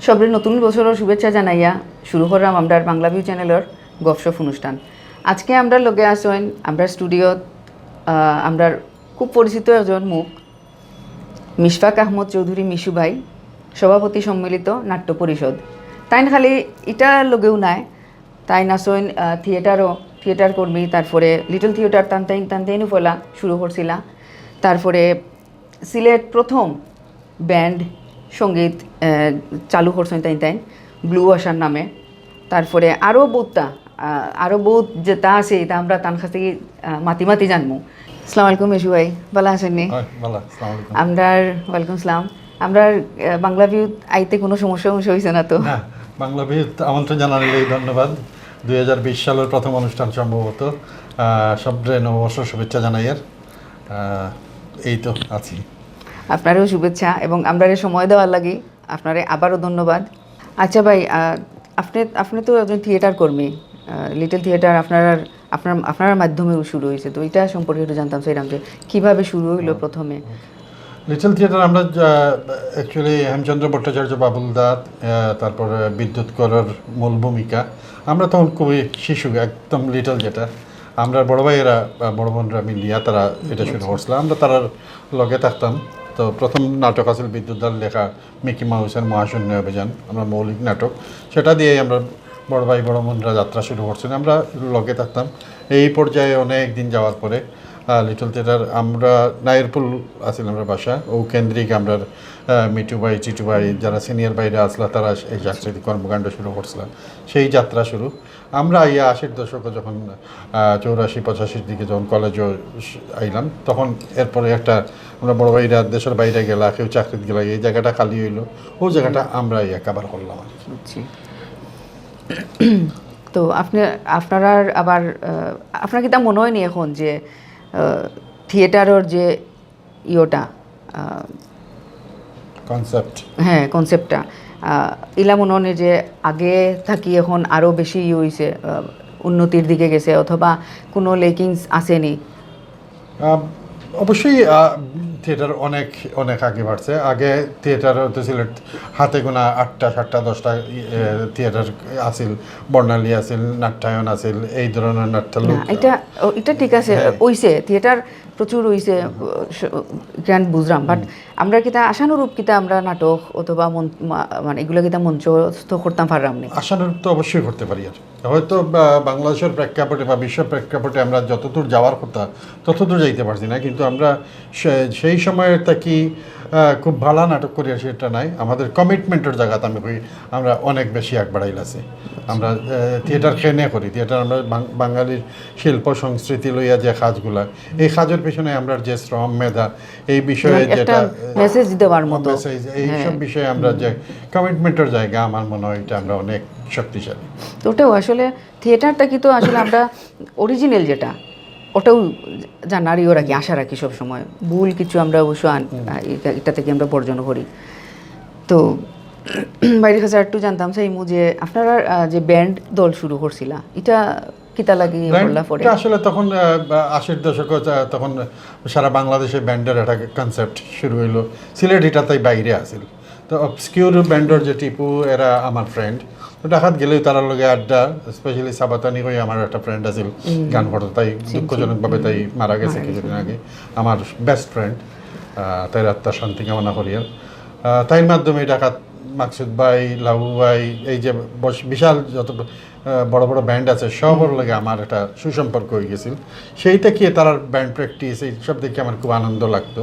সবরে নতুন বছরের শুভেচ্ছা জানাইয়া শুরু করলাম আমরা বাংলা ভিউ চ্যানেলের গপসপ অনুষ্ঠান। আজকে আমরা লগে আসেন আমরা স্টুডিওত আমরা খুব পরিচিত একজন মুখ মিশফাক আহমদ চৌধুরী মিশু ভাই, সভাপতি সম্মিলিত নাট্য পরিষদ। তাইন খালি এটা লগেও নাই, তাই আসেন থিয়েটার কর্মী, তারপরে লিটল থিয়েটার টানতেইনও ফেলা শুরু করছিলা, তারপরে সিলেট প্রথম ব্যান্ড সঙ্গীত চালু করছেন তাই ব্লু ওয়াশার নামে। তারপরে আরও বহুত যেটা আছে এটা আমরা তার কাছ থেকে মাতি জানবো। আসসালামু আলাইকুম মেশু ভাই, ভালো আছেননি? আমরা ওয়ালাইকুম আসসালাম। আমরা বাংলা ভিউ আইতে কোনো সমস্যা হয়েছে না তো? বাংলা ভিউ আমন্ত্রণ জানালেই ধন্যবাদ। 2020 সালের প্রথম অনুষ্ঠান সম্ভবত। সবরে নববর্ষের শুভেচ্ছা জানাইয়ার এই তো আছি। আপনারও শুভেচ্ছা এবং আমরা সময় দেওয়ার লাগি আপনারে আবারও ধন্যবাদ। আচ্ছা ভাই, আপনি তো একজন থিয়েটার কর্মী, লিটল থিয়েটার আপনার মাধ্যমে শুরু হয়েছে, তো এটা সম্পর্কে একটু জানতাম চাইলাম যে কীভাবে শুরু হইলো প্রথমে। লিটল থিয়েটার আমরা অ্যাকচুয়ালি হেমচন্দ্র ভট্টাচার্য, বাবুল দাস, তারপরে বিদ্যুৎ করর মূল ভূমিকা। আমরা তখন খুবই শিশু, একদম লিটল, যেটা আমরা বড় ভাইয়েরা বড় বোনরা মিলিয়া তারা এটা শুরু করছিলাম, আমরা তার লগে থাকতাম। তো প্রথম নাটক আছিল বিদ্যুৎদার লেখা মিকি মাউসের মহাশূন্য অভিযান, আমরা মৌলিক নাটক, সেটা দিয়েই আমরা বড় ভাই বড় বোনরা যাত্রা শুরু করছিলাম, আমরা লগে থাকতাম। এই পর্যায়ে অনেক দিন যাওয়ার পরে লিটল থিয়েটার আমরা নাইরপুল আছিল আমরা বাসা, ও কেন্দ্রিক আমরা মিটু ভাই, চিটু ভাই, যারা সিনিয়র বাইরে আসলা তারা এই সাংস্কৃতিক কর্মকাণ্ড শুরু করছিলাম। সেই যাত্রা শুরু আমরা 80-র দশকে যখন 84-85 দিকে যখন কলেজে আইলাম, তখন এরপরে একটা আমরা বড় ভাইরা দেশের বাইরে গেলা, কেউ চাকরিতে গেলা, এই জায়গাটা খালি হইলো, ওই জায়গাটা আমরা কাভার করলাম আর কি। তো আপনার আবার আপনার কি তা মনে হয়নি এখন যে থিয়েটারের যে কনসেপ্টটা ইলা মনে হয় যে আগে থাকি এখন আরও বেশি হয়েছে, উন্নতির দিকে গেছে, অথবা কোনো লেকিংস আসেনি? অবশ্যই থিয়েটার অনেক অনেক আগে বাড়ছে। আগে থিয়েটার হতে সিলেট হাতে গোনা 8টা 7টা 10টা থিয়েটার আছিল, বর্ণালী আছিল, নাট্যায়ন আছিল, এই ধরনের নাট্যালয়। এটা ঠিক আছে, ওইছে থিয়েটার প্রচুর হইছে, গ্র্যান্ড বুঝলাম, বাট আমরা কিতা আশানুরূপ কিতা আমরা নাটক অথবা মানে এগুলো কিতা মঞ্চস্থ করতাম পারলাম না? আশানুরূপ তো অবশ্যই করতে পারি, আর হয়তো বাংলাদেশের প্রেক্ষাপটে বা বিশ্ব প্রেক্ষাপটে আমরা যতদূর যাওয়ার কথা ততদূর যাইতে পারছি না, কিন্তু আমরা সেই সময়ের থাকি খুব ভালো নাটক করি সেটা নাই। আমাদের কমিটমেন্টের জায়গাতে আমরা অনেক বেশি আগ বাড়াইলাছি। আমরা থিয়েটার খেনে করি, থিয়েটার আমরা বাঙালির শিল্প সংস্কৃতি লইয়া যে কাজগুলা, এই কাজের পিছনে আমরা যে শ্রম মেধা, এই বিষয়ে যেটা মেসেজ দেওয়ার মতো এইসব বিষয়ে আমরা যে কমিটমেন্টের জায়গা, আমার মনে হয় এটা আমরা অনেক শক্তিশালী। তো ওটাও আসলে থিয়েটারটা কি তো আসলে আমরা অরিজিনাল যেটা ওটাও জানারই রাখি, আশা রাখি সবসময়, ভুল কিছু আমরা অবশ্য এটা থেকে আমরা বর্জন করি। তো বাইরের কাছে একটু জানতাম চাইমু যে আপনারা যে ব্যান্ড দল শুরু করছিলা, এটা কিতা লাগি বললা পরে? আসলে তখন 80-র দশকে তখন সারা বাংলাদেশে ব্যান্ডের একটা কনসেপ্ট শুরু হইলো। সিলেট এটা তাই বাইরে আসিল, তো অবস্কিউর ব্যান্ডের যে টিপু এরা আমার ফ্রেন্ড, ঢাকাত গেলেও তার লগে আড্ডা, স্পেশালি সাবাতানি হয়ে আমার একটা ফ্রেন্ড আছিল গান করতো, তাই দুঃখজনকভাবে তাই মারা গেছে কিছুদিন আগে, আমার বেস্ট ফ্রেন্ড, তাই আত্মার শান্তি কামনা করি। আর তাইর মাধ্যমে ঢাকাত মাকসুদ ভাই, লাবু ভাই, এই যে বিশাল যত বড় বড় ব্যান্ড আছে সবর লাগে আমার একটা সুসম্পর্ক হয়ে গেছিল। সেইটা কি তার ব্যান্ড প্র্যাকটিস এইসব দেখে আমার খুব আনন্দ লাগতো।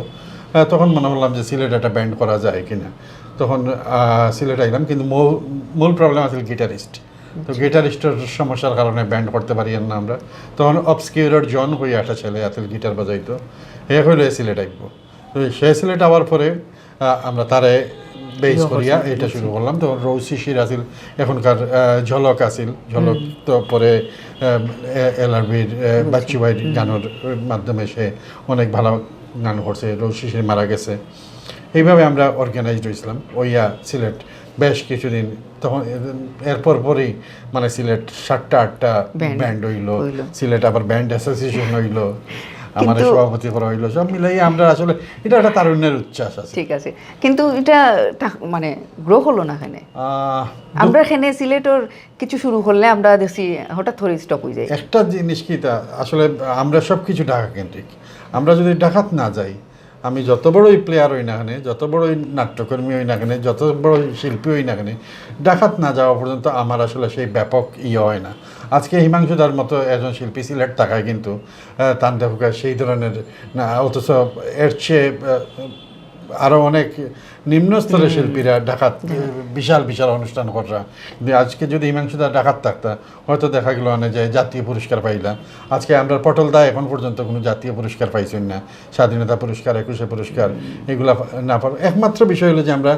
তখন মনে করলাম যে সিলেট একটা ব্যান্ড করা যায় কিনা, তখন সিলেট আইলাম, কিন্তু মূল প্রবলেম আছে গিটারিস্ট। তো গিটারিস্টের সমস্যার কারণে ব্যান্ড করতে পারি না আমরা। তখন অবস্কিউরের জন হয়ে একটা ছেলে আছে গিটার বাজাইতো, হে হইলে সিলেট আইব। তো সে সিলেট আবার পরে আমরা তারে বেস করিয়া এটা শুরু করলাম। তখন রৌজ শিশির আসিল, এখনকার ঝলক আসিল, ঝলক তো পরে LRBর বাচ্চু ভাইয়ের গানের মাধ্যমে সে অনেক ভালো গান করছে, রৌজ শিশির মারা গেছে। এইভাবে আমরা অর্গানাইজড হয়েছিলাম ওইয়া সিলেট বেশ কিছুদিন। তখন এরপর পরেই মানে সিলেট 7টা 8টা ব্যান্ড হইলো, সিলেট আবার ব্যান্ড অ্যাসোসিয়েশন হইলো, আমার কিন্তু- সভাপতি করা হইলো, সব মিলাই আমরা আসলে এটা একটা তারুণ্যের উচ্ছ্বাস আছে। ঠিক আছে, কিন্তু এটা মানে গ্রো হলো না এখানে। আহ, আমরা এখানে সিলেটর কিছু শুরু করলে আমরা দেখছি হঠাৎ করে স্টপ হয়ে যায়। একটা জিনিস কি, তা আসলে আমরা সব কিছু ঢাকা কেন্দ্রিক। আমরা যদি ঢাকাত না যাই, আমি যত বড়ই প্লেয়ার হই না কেন, যত বড়ই নাট্যকর্মী হই না কেন, যত বড়ই শিল্পী হই না কেন, ঢাকাত না যাওয়া পর্যন্ত আমার আসলে সেই ব্যাপক হয় না। আজকে হিমাংশুদার মতো একজন শিল্পী সিলেট থাকায় কিন্তু তার দেখা সেই ধরনের না, অথচ এর চেয়ে আরও অনেক নিম্ন স্তরের শিল্পীরা ঢাকাত বিশাল বিশাল অনুষ্ঠান করা। কিন্তু আজকে যদি হিমাংশুদা ঢাকাত থাকতা, হয়তো দেখা গেল না যে জাতীয় পুরস্কার পাইলাম। আজকে আমরা পটলদা এখন পর্যন্ত কোনো জাতীয় পুরস্কার পাইছেন না, স্বাধীনতা পুরস্কার, 21শে পুরস্কার, এগুলা না পাবো। একমাত্র বিষয় হলো যে আমরা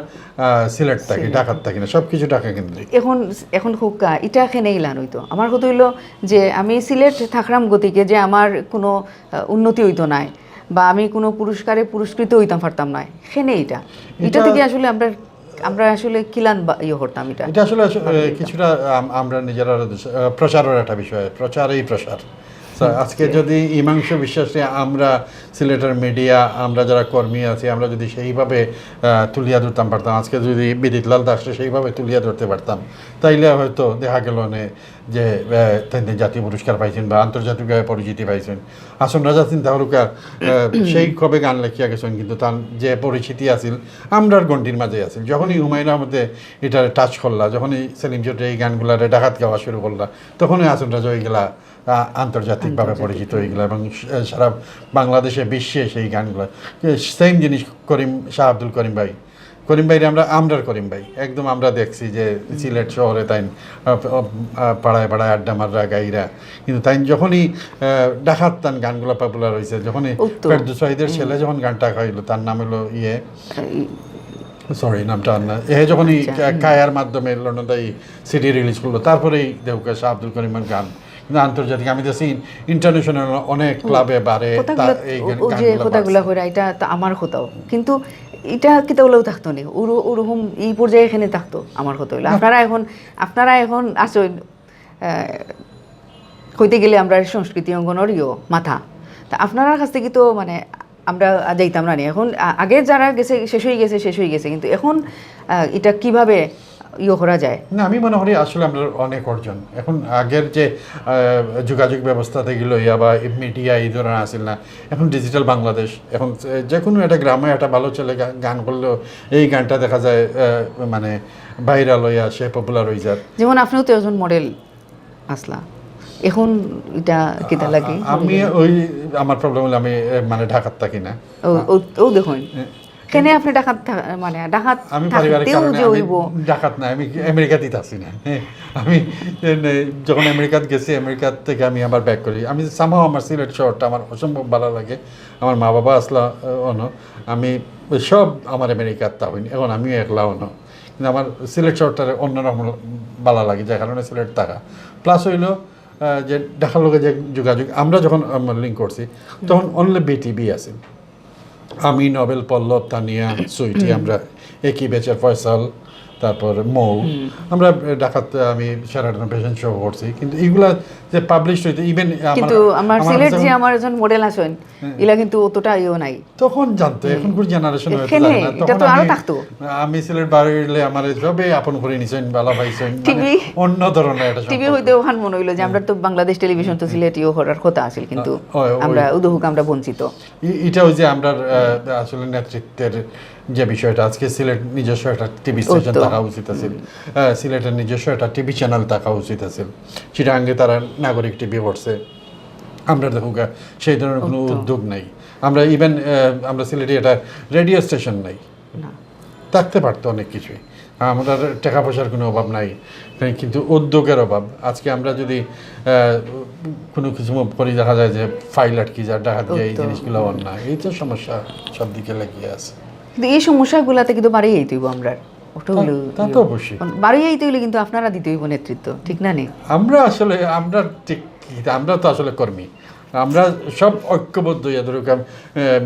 সিলেট থাকি, ঢাকাত থাকি না, সব কিছু ঢাকা কেন্দ্রিক। এখন হুক্কা এটা এখানে ইলান হইতো। আমার কথা হইলো যে আমি সিলেট থাকলাম গতিকে যে আমার কোনো উন্নতি হইতো নাই, বা আমি কোনো পুরস্কারে পুরস্কৃত হইতাম পারতাম না, এখানে এটা থেকে আসলে আমরা আসলে কিলান করতাম এটা। এটা আসলে কিছুটা আমরা নিজেরা প্রচারের একটা বিষয়, প্রচারেই প্রসার। আজকে যদি হিমাংশু বিশ্বাসে আমরা সিলেটের মিডিয়া, আমরা যারা কর্মী আছি, আমরা যদি সেইভাবে তুলিয়া ধরতাম পারতাম, আজকে যদি বিদিতলাল দাসকে সেইভাবে তুলিয়া ধরতে পারতাম, তাইলে হয়তো দেখা গেল না যে তিনি জাতীয় পুরস্কার পাইছেন বা আন্তর্জাতিকভাবে পরিচিতি পাইছেন। আসন রাজা চিন্তা হলুকা সেই কবে গান লেখিয়া গেছেন, কিন্তু তার যে পরিচিতি আছিল আমরার গণ্ডির মাঝে আছিল। যখনই হুমায়ুন আহমেদে এটা টাচ করলা, যখনই সেলিম চৌধুরী এই গানগুলারে ডাকাত গাওয়া শুরু করলা, তখনই আসন রাজা ওইগুলা আন্তর্জাতিকভাবে পরিচিত হয়েগুলো এবং সারা বাংলাদেশে বিশ্বে সেই গানগুলো। সেম জিনিস শাহ আব্দুল করিম ভাইরে আমরার করিম ভাই একদম আমরা দেখছি যে সিলেট শহরে তাই পাড়ায় পাড়ায় আড্ডা মাররা গাইরা, কিন্তু তাই যখনই ডাকাত তান গানগুলো পপুলার হয়েছে, যখনই ফেরদৌস ওয়াহিদের ছেলে যখন গানটা গাইলো, তার নাম হলো সরি নামটা না, যখনই কায়ার মাধ্যমে লন্ডনদাই সিডি রিলিজ করলো, তারপরেই দেউকা শাহ আব্দুল করিমের গান আন্তর্জাতিক, আমি দেখছি ইন্টারন্যাশনাল অনেক ক্লাবে বারে কথাগুলা করে, এটা আমার কথাও, কিন্তু এটা কিতাবগুলোও থাকতো না ওরকম এই পর্যায়ে এখানে থাকতো। আমার কথা হইলো আপনারা এখন আসেন হইতে গেলে আমরা সংস্কৃতি অঙ্গনেরও মাথা, তা আপনার কাছ থেকে তো মানে আমরা যাইতাম না। এখন আগে যারা গেছে শেষ হয়ে গেছে, কিন্তু এখন এটা কিভাবে করা যায় না, আমি মনে করি আসলে আমরা অনেক অর্জন। এখন আগের যে যোগাযোগ ব্যবস্থা থেকে লইয়া বা মিডিয়া এই ধরনের আসিল না, এখন ডিজিটাল বাংলাদেশ, এখন যে কোনো একটা গ্রামে একটা ভালো ছেলে গান করলেও এই গানটা দেখা যায় মানে ভাইরাল হইয়া সে পপুলার হয়ে যায়। যেমন আপনিও তো একজন মডেল আসলা, এখন এটা কিতা লাগে? আমি আমার প্রবলেম হলো আমি মানে ঢাকাত থাকি না। ও দেখুন কেন আপনি ডাকাত মানে ডাকাত আমি পারিবারিক কারণে ডাকাত না, আমি আমেরিকাতেই থাকি না। আমি যখন আমেরিকাত গেছি, আমেরিকাত থেকে আমি আবার ব্যাক করি। আমি সামহাও আমার সিলেট শহরটা আমার অসম্ভব ভালো লাগে। আমার মা বাবা আসলা অন্য, আমি সব আমার আমেরিকার তা হইনি, এখন আমিও একলা অন্য, কিন্তু আমার সিলেট শহরটার অন্যরকম ভালো লাগে, যার কারণে সিলেট থাকা। প্লাস হইল যে ঢাকার লোকের যে যোগাযোগ, আমরা যখন লিঙ্ক করছি তখন অনলি বিটিভি আছে, আমি, নবেল, পল্লব, তানিয়া, সুইটি, আমরা একই বেচের ফয়সাল, তারপর মৌ, আমরা ঢাকাতে আমি সারাদিন ফ্যাশন শো করছি, কিন্তু এইগুলা যে পাবলিশ হইতে ইভেন কিন্তু আমার সিলেট যে আমার একজন মডেল আছেন এলা কিন্তু অতটা নাই তখন জানতো, এখনকার জেনারেশন হয়তো জানে না। এটা তো আরো থাকতো। আমি সিলেট বাড়িলে আমার সবে আপন করে নিছেন, ভালো পাইছেন, টিভি অন্য ধরনের একটা টিভি হইতে ওখান মনে হইলো যে আমরা তো বাংলাদেশ টেলিভিশন তো সিলেট করার কথা আছিল, কিন্তু আমরা উদহুক আমরা বঞ্চিত। এটা ওই যে আমরা আসলে নেতৃত্বের যে বিষয়টা, আজকে সিলেট নিজস্ব একটা টিভি স্টেশন থাকা উচিত আছিল, সিলেটের নিজস্ব একটা টিভি চ্যানেল থাকা উচিত আছিল। চিটাঙ্গে তারা নাগরিক টিভি করছে, আমরা দেখো সেই ধরনের কোনো উদ্যোগ নাই। আমরা ইভেন আমরা সিলেটে একটা রেডিও স্টেশন নাই, থাকতে পারতো অনেক কিছুই। আমাদের টাকা পয়সার কোনো অভাব নাই, কিন্তু উদ্যোগের অভাব। আজকে আমরা যদি কোনো কিছু করি, দেখা যায় যে ফাইল আটকি যায়, ডাকাত যায়, এই জিনিসগুলো অন্যায়। এই তো সমস্যা সব দিকে লেগে আছে। কিন্তু এই সমস্যাগুলাতে কিন্তু বাড়িয়ে দিতে আমরা, ওটা হলো তা তো অবশ্যই বাড়িয়ে দিতে হইলে কিন্তু আপনারা দিতে হইব নেতৃত্ব, ঠিক না? নেই আমরা আসলে আমরা ঠিক, আমরা তো আসলে কর্মী, আমরা সব ঐক্যবদ্ধ ধরুক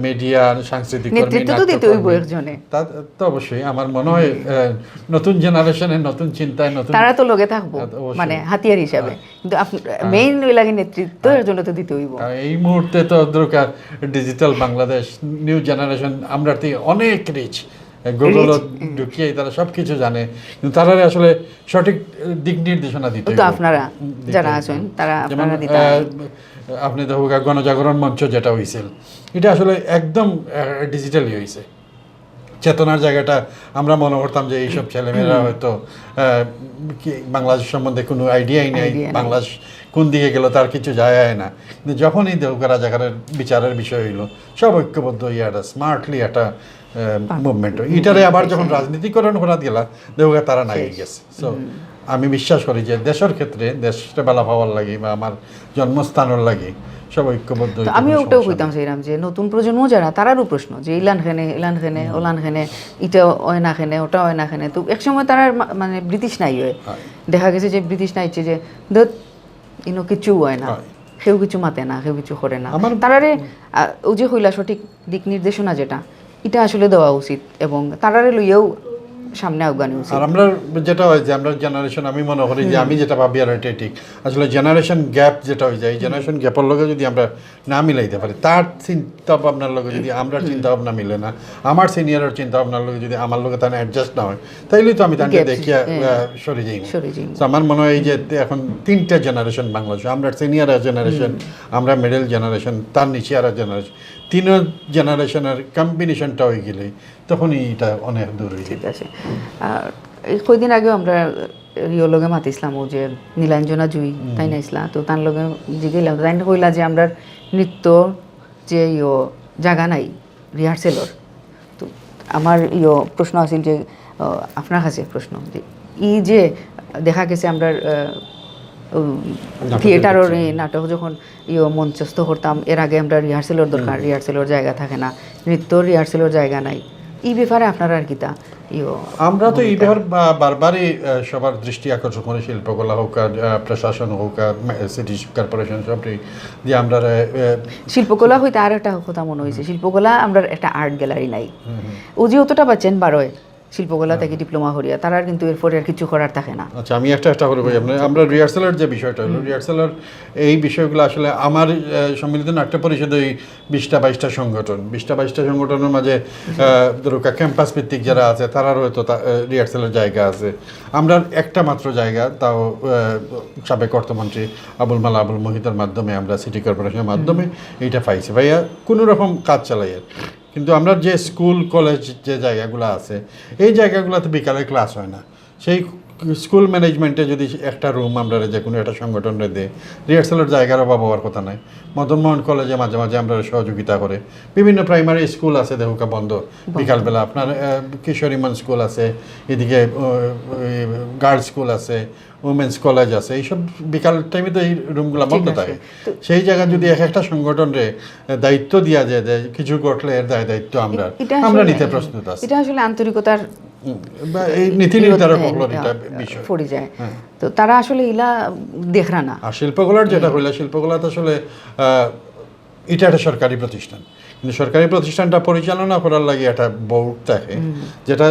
মিডিয়া, সাংস্কৃতিক কর্মী, নেতৃত্ব তো দিতে হইব নাট্যকর্মী। একজনে। তা তো অবশ্যই আমার মনে হয় নতুন জেনারেশনের নতুন চিন্তায় নতুন তারা তো লগে থাকবো অবশ্যই। মানে হাতিয়ার হিসাবে, কিন্তু মেইন ওই লাগে নেতৃত্ব এর জন্য তো দিতে হইব। এই মুহূর্তে তো ধরুক ডিজিটাল বাংলাদেশ নিউ জেনারেশন আমরা অনেক রিচ, গুগল ঢুকিয়ে তারা সব কিছু জানে, কিন্তু তারা আসলে সঠিক দিক নির্দেশনা দিতে তো আপনারা যারা আছেন তারা আপনারা দিতে আপনি দেখুক গণজাগরণ মঞ্চ যেটা হয়েছিল এটা আসলে একদম ডিজিটালি হয়েছে। চেতনার জায়গাটা আমরা মনে করতাম যে এইসব ছেলেমেয়েরা হয়তো বাংলাদেশ সম্বন্ধে কোনো আইডিয়াই নেই, বাংলাদেশ কোন দিকে গেল তার কিছু যায় না। কিন্তু যখনই দেহকা রাজাকারের বিচারের বিষয় হইলো সব ঐক্যবদ্ধ একটা স্মার্টলি একটা মুভমেন্ট এটারে আবার যখন রাজনীতিকরণ করা গেলা দেহকা তারা নাই গেছে। সো আমি বিশ্বাস করি যে দেশের ক্ষেত্রে দেশটা বেলা পাওয়ার লাগে বা আমার জন্মস্থানের লাগে সব ঐক্যবদ্ধ। আমি ওটাও কইতাম সেইরাম যে নতুন প্রজন্ম যারা তারারও প্রশ্ন যে ইলান খেনে ওলান খেনে এটা হয় না খেনে ওটা হয় না খেনে। তো একসময় তারা মানে ব্রিটিশ নাই হয়, দেখা গেছে যে ব্রিটিশ নাইছে যে ইনো কিছু হয় না, কেউ কিছু মাতে না, কেউ কিছু করে না। তারারে ও যে হইলা সঠিক দিক নির্দেশনা যেটা এটা আসলে দেওয়া উচিত এবং তারারে লইয়াও সামনে আগানো উচিত। আর আমরা যেটা হয় যে আমরা জেনারেশন, আমি মনে করি যে আমি যেটা ভাবি আর এটাই ঠিক, আসলে জেনারেশন গ্যাপ যেটা হয়ে যায়, এই জেনারেশন গ্যাপের লগে যদি আমরা না মিলাইতে পারি, তার চিন্তা ভাবনার লগে যদি আমরা চিন্তা ভাবনা মিলে না, আমার সিনিয়রের চিন্তা ভাবনার লগে যদি আমার লগে তার অ্যাডজাস্ট না হয়, তাইলেই তো আমি তাকে দেখিয়া সরে যাই। আমার মনে হয় যে এখন 3টা জেনারেশন বাংলাদেশ, আমরা সিনিয়র জেনারেশন, আমরা মিডল জেনারেশন, তার নিচে আর জেনারেশন, 3 জেনারেশনের কম্বিনেশনটা হয়ে গেলে তখনই এটা অনেক দূর হয়ে যায়। ঠিক আছে। এই কয়দিন আগেও আমরা ইয়োর লগে মাতিছিলাম ও যে নীলাঞ্জনা জুই তাই নাইছিলা, তো তার লগে জিগেলাম, তাই কইলা যে আমরা নৃত্য যে জায়গা নাই রিহার্সেলর। তো আমার প্রশ্ন আছিল যে আপনার কাছে প্রশ্ন যে যে দেখা গেছে আমরা থিয়েটারের নাটক যখন মঞ্চস্থ করতাম, এর আগে আমরা রিহার্সেলের দরকার, রিহার্সেলের জায়গা থাকে না, নৃত্য রিহার্সেলের জায়গা নাই। এই ব্যাপারে আপনারা আর কিতা? আমরা তো এই ব্যাপার বারবারই সবার দৃষ্টি আকর্ষণ করে, শিল্পকলা হোক আর প্রশাসন হোক আর সিটি কর্পোরেশন সবটাই যে আমরা শিল্পকলা হইতে আর একটা কথা মনে হয়েছে, শিল্পকলা আমরা একটা আর্ট গ্যালারি নাই। ও যে অতটা পাচ্ছেন বারোয় শিল্পকলা থেকে ডিপ্লোমা করিয়া, তারা কিন্তু এরপরে আর কিছু করার থাকে না। আচ্ছা, আমি একটা করে বলি আপনার, আমরা রিহার্সালের যে বিষয়টা হলো, রিহার্সালের এই বিষয়গুলো আসলে আমার সম্মিলিত নাট্য পরিষদে এই 20টা-22টা সংগঠন, 20টা-22টা সংগঠনের মাঝে ধরুক ক্যাম্পাস ভিত্তিক যারা আছে তারারও হয়তো রিহার্সালের জায়গা আছে। আমরা একটা মাত্র জায়গা, তাও সাবেক অর্থমন্ত্রী আবুল মালা আবুল মহিতের মাধ্যমে আমরা সিটি কর্পোরেশনের মাধ্যমে এইটা পাইছি ভাইয়া, কোনো রকম কাজ চালাই আর। কিন্তু আমরা যে স্কুল কলেজ যে জায়গাগুলো আছে এই জায়গাগুলোতে বিকালে ক্লাস হয় না, সেই স্কুল ম্যানেজমেন্টে যদি একটা রুম আমরা যে কোনো একটা সংগঠনে দেয়, রিহার্সালের জায়গার অভাব হওয়ার কথা নাই। মদন মোহন কলেজে মাঝে মাঝে আমরা সহযোগিতা করে, বিভিন্ন প্রাইমারি স্কুল আছে দেহুকা বন্ধ বিকালবেলা, আপনার কিশোরীমন স্কুল আছে, এদিকে গার্লস স্কুল আছে, উমেন্স কলেজ আছে, এইসব বিকাল টাইমে তো এই রুমগুলো বন্ধ থাকে। সেই জায়গায় যদি একটা সংগঠনের দায়িত্ব দেওয়া যায় যে কিছু ঘটলে এর দায়িত্ব আমরা নিতে প্রস্তুত আছি। এটা আসলে আন্তরিকতার এই নীতি নির্ধারক বিষয় পড়ে যায়। তো তারা আসলে ইলা দেখরা না। আর শিল্পকলার যেটা হইলো, শিল্পকলা তো আসলে এটা একটা সরকারি প্রতিষ্ঠান, কিন্তু সরকারি প্রতিষ্ঠানটা পরিচালনা করার লাগে একটা বোর্ড থাকে, যেটা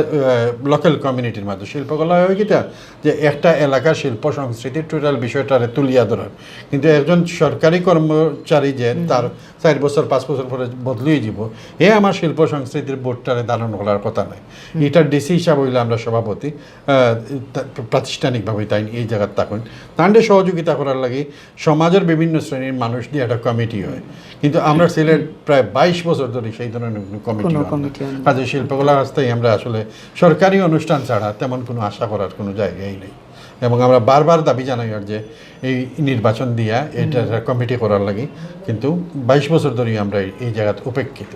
লোকাল কমিউনিটির মাধ্যমে। শিল্পকলা হয় কিটা যে একটা এলাকার শিল্প সংস্কৃতির টোটাল বিষয়টারে তুলিয়া ধরার, কিন্তু একজন সরকারি কর্মচারী যে তার 4 বছর 5 বছর পরে বদলিয়ে যাব, আমার শিল্প সংস্কৃতির বোর্ডটারে ধারণ করার কথা নয়। এটার ডিসি হিসাব হইলে আমরা সভাপতি, প্রাতিষ্ঠানিকভাবে তাই এই জায়গার থাকুন, তান্ডে সহযোগিতা করার লাগে সমাজের বিভিন্ন শ্রেণীর মানুষ দিয়ে একটা কমিটি হয়। কিন্তু আমরা সিলেট প্রায় 22 বছর ধরে সেই ধরনের কমিটি কাজে শিল্পকলার রাস্তায় আমরা আসলে সরকারি অনুষ্ঠান ছাড়া তেমন কোনো আশা করার কোনো জায়গাই নেই। এবং আমরা বারবার দাবি জানাই আর যে এই নির্বাচন দিয়া এটা কমিটি করার লাগে, কিন্তু 22 বছর ধরে আমরা এই জায়গাতে উপেক্ষিত।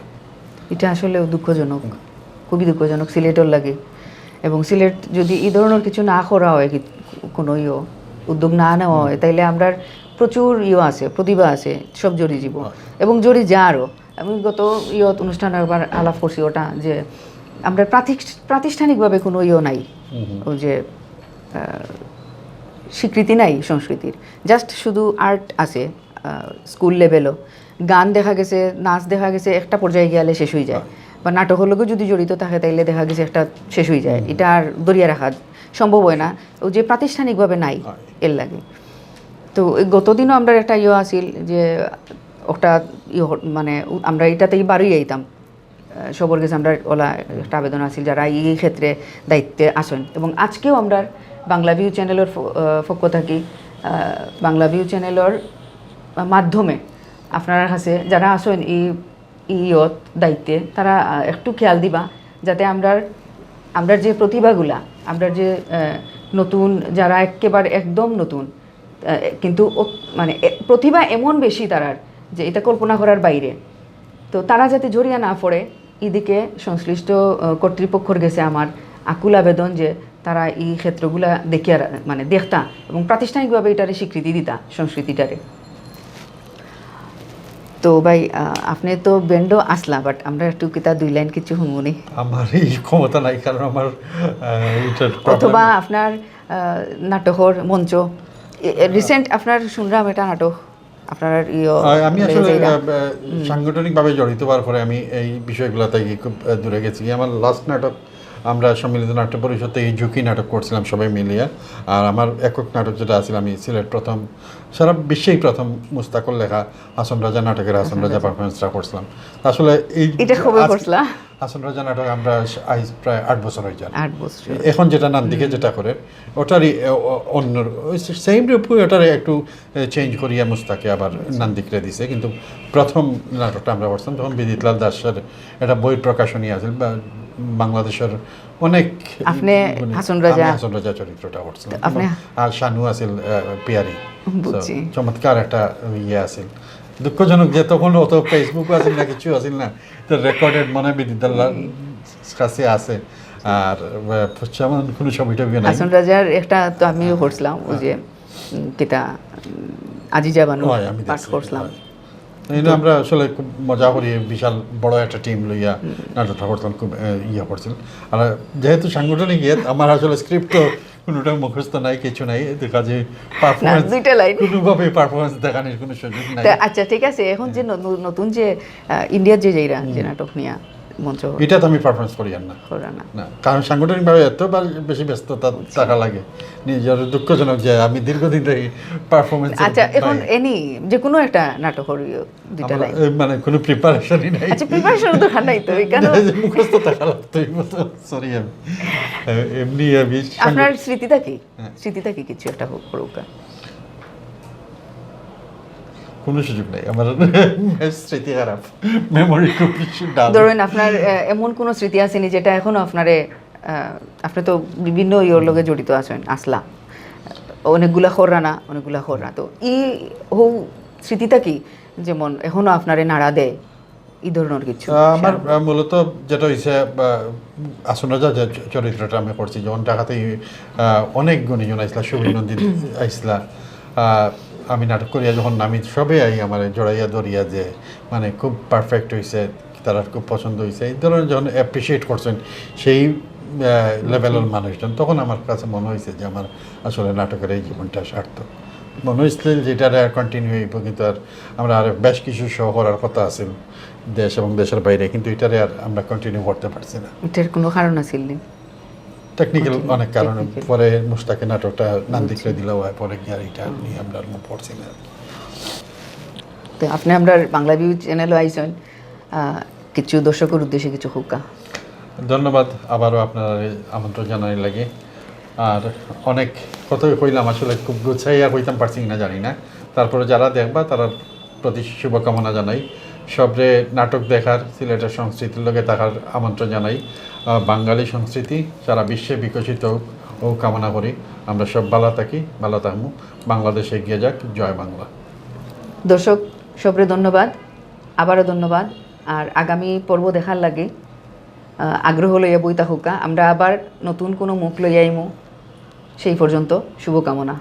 এটা আসলে দুঃখজনক, খুবই দুঃখজনক সিলেটের লাগে। এবং সিলেট যদি এই ধরনের কিছু না করা হয়, কোনো উদ্যোগ না নেওয়া হয়, তাইলে আমরা প্রচুর আছে, প্রতিভা আছে, সব জড়ি যাব এবং জড়ি যা আরও। আমি গত অনুষ্ঠানে একবার আলাপ করছি ওটা যে আমরা প্রাতিষ্ঠানিকভাবে কোনো নাই, ওই যে স্বীকৃতি নাই সংস্কৃতির, জাস্ট শুধু আর্ট আছে, স্কুল লেভেলও গান দেখা গেছে, নাচ দেখা গেছে একটা পর্যায়ে গেলে শেষ হয়ে যায়, বা নাটকের লোকও যদি জড়িত থাকে তাইলে দেখা গেছে একটা শেষ হয়ে যায়, এটা আর দরিয়া রাখা সম্ভব হয় না, ও যে প্রাতিষ্ঠানিকভাবে নাই এর লাগে। তো গতদিনও আমরা একটা আছিল যে একটা মানে আমরা এটাতেই বাড়িয়ে আইতাম সবর কাছে আমরা ওলা একটা আবেদন আছিল যারা এই ক্ষেত্রে দায়িত্বে আসেন, এবং আজকেও আমরা বাংলা ভিউ চ্যানেলের পক্ষ থাকি বাংলা ভিউ চ্যানেলের মাধ্যমে আপনার কাছে যারা আসেন ইয়ত দায়িত্বে তারা একটু খেয়াল দিবা যাতে আমরা যে প্রতিভাগুলা আমরা যে নতুন যারা একেবারে একদম নতুন কিন্তু মানে প্রতিভা এমন বেশি তারার যে এটা কল্পনা করার বাইরে, তো তারা যাতে জড়িয়ে না পড়ে এদিকে সংশ্লিষ্ট কর্তৃপক্ষের গেছে আমার আকুল আবেদন যে তারা এই ক্ষেত্রগুলা দেখিয়া মানে দেখতা এবং প্রাতিষ্ঠানিকভাবে এটারে স্বীকৃতি দিতা সংস্কৃতিটারে। তো ভাই আপনি তো ব্যান্ডও আসলা, বাট আমরা একটু কিতা 2 লাইন কিছু শুনবনি। আমার এই ক্ষমতা নাই, কারণ আমার অথবা আপনার নাটকের মঞ্চ রিসেন্ট আপনার শুনলাম এটা নাটক আপনার আমি আসলে সাংগঠনিকভাবে জড়িত হওয়ার পরে আমি এই বিষয়গুলো থেকে খুব দূরে গেছি। আমার লাস্ট নাটক আমরা সম্মিলিত নাট্য পরিষদ থেকে ঝুঁকি নাটক করছিলাম সবাই মিলিয়ে, আর আমার একক নাটক যেটা আছিল আমি সিলেট প্রথম সারা বিশ্বেই প্রথম মুস্তাকর লেখা হাসন রাজা নাটকের হাসন রাজা পারফরমেন্সটা করছিলাম। আসলে এটা খবর করছিলাম হাসন রাজা নাটক আমরা আজ প্রায় 8 বছর হয়ে যায়। 8 বছর এখন যেটা নান্দিকে যেটা করে ওটারই অন্য সেম রূপে ওটার একটু চেঞ্জ করিয়া মুস্তাকে আবার নান্দিকরে দিছে, কিন্তু প্রথম নাটকটা আমরা করছিলাম তখন বিদিতলাল দাসের একটা বই প্রকাশনী আছে বা বাংলাদেশের অনেক আপনি হাসন রাজা চরিত্রটা করছিলাম, আর শানু আছিল পিয়ারি, চমৎকার একটা ইয়ে আছিল। দুঃখজনক যে তখন অত ফেসবুক আছিল না, কিছু আছিল না, তো রেকর্ডেড মনে বিদিতলাল কাছে আছে, আর কোনো ছবিটা নাই। হাসন রাজার একটা তো আমিও করছিলাম ওই যে কিতা আজিজা বানু পাঠ করছিলাম। আমরা আসলে খুব মজা করি, বিশাল বড় একটা টিম লইয়া নাটকটা করতাম, খুব ইয়ে করছিল। আর যেহেতু সাংগঠনিক আমার আসলে স্ক্রিপ্ট তো কোনোটা মুখস্থ নাই, কিছু নাই, কাজে পারফরমেন্স কোনোভাবে পারফরমেন্স দেখানোর কোনো সুযোগ নাই। আচ্ছা ঠিক আছে, এখন যে নতুন যে ইন্ডিয়ার যে যে নাটক নিয়ে মঞ্চ এটা তো আমি পারফরমেন্স করি না, কারণ সাংগঠনিকভাবে এত বেশি ব্যস্ততা থাকা লাগে, নিজের দুঃখজনক যে আমি দীর্ঘদিন ধরে পারফরমেন্স। আচ্ছা এখন এনি যে কোনো একটা নাটকের দুইটা লাইন মানে কোনো প্রিপারেশনই নাই। আচ্ছা প্রিপারেশন তো নাই তো কেন মুখস্থ থাকা লাগতো, সরি আমি এমনি আমি। আপনার স্মৃতিটা কি কিছু একটা হোক করুকা? কোনো সুযোগ নেই আমার, স্মৃতি খারাপ, মেমোরি খুব ডাউন। ধরুন আপনার এমন কোনো স্মৃতি আসেনি যেটা এখনো আপনি তো বিভিন্ন ইয়োর লগে জড়িত আছেন, আসলা অনেকগুলা খররা, তো স্মৃতিটা কি যেমন এখনো আপনারে নাড়া দেয় এই ধরনের কিছু? আমার মূলত যেটা হয়েছে আসন রাজা যে চরিত্রটা আমি করছি, যখন ঢাকাতেই অনেক গুণীজন আইসলা, সুবিনন্দিত আইসলা, আমি নাটক করিয়া যখন নামি সবে আমার জড়াইয়া ধরিয়া যে মানে খুব পারফেক্ট হয়েছে, তারা খুব পছন্দ হয়েছে, এই ধরনের যখন অ্যাপ্রিসিয়েট করছেন সেই লেভেলের মানুষজন, তখন আমার কাছে মনে হয়েছে যে আমার আসলে নাটকের এই জীবনটা সার্থক। মনে হয়েছিল যে এটা আর কন্টিনিউ হইব, কিন্তু আর আমরা আর বেশ কিছু শো করার কথা আছে দেশ এবং দেশের বাইরে, কিন্তু এটারে আর আমরা কন্টিনিউ করতে পারছি না। এটার কোনো কারণ আছে? টেকনিক্যাল অনেক কারণ, পরে মুস্তাকে নাটকটা নান্দিকরে দিলে হয়, পরে গিয়ে আর এটা নিয়ে আমরা পড়ছি না। তো আপনি আমরা বাংলা ভিউ চ্যানেলও আইসেন, কিছু দর্শকের উদ্দেশ্যে কিছু হুকা? ধন্যবাদ আবারও আপনার আমন্ত্রণ জানাই লাগে, আর অনেক কথাই কইলাম, আসলে খুব গুছাইয়া কইতাম পারছি না জানি না, তারপরে যারা দেখবা তার প্রতি শুভকামনা জানাই, সবরে নাটক দেখার, সিলেটের সংস্কৃতির লগে থাকার আমন্ত্রণ জানাই, বাঙালি সংস্কৃতি সারা বিশ্বে বিকশিত হোক ও কামনা করি। আমরা সব ভালো থাকি, ভালো থাকবো, বাংলাদেশে এগিয়ে যাক, জয় বাংলা। দর্শক সবরে ধন্যবাদ, আবারও ধন্যবাদ, আর আগামী পর্ব দেখার লাগে আগ্রহ লইয়া বইতা হোকা, আমরা আবার নতুন কোনো মুখ লইয়া আইমু, সেই পর্যন্ত শুভকামনা।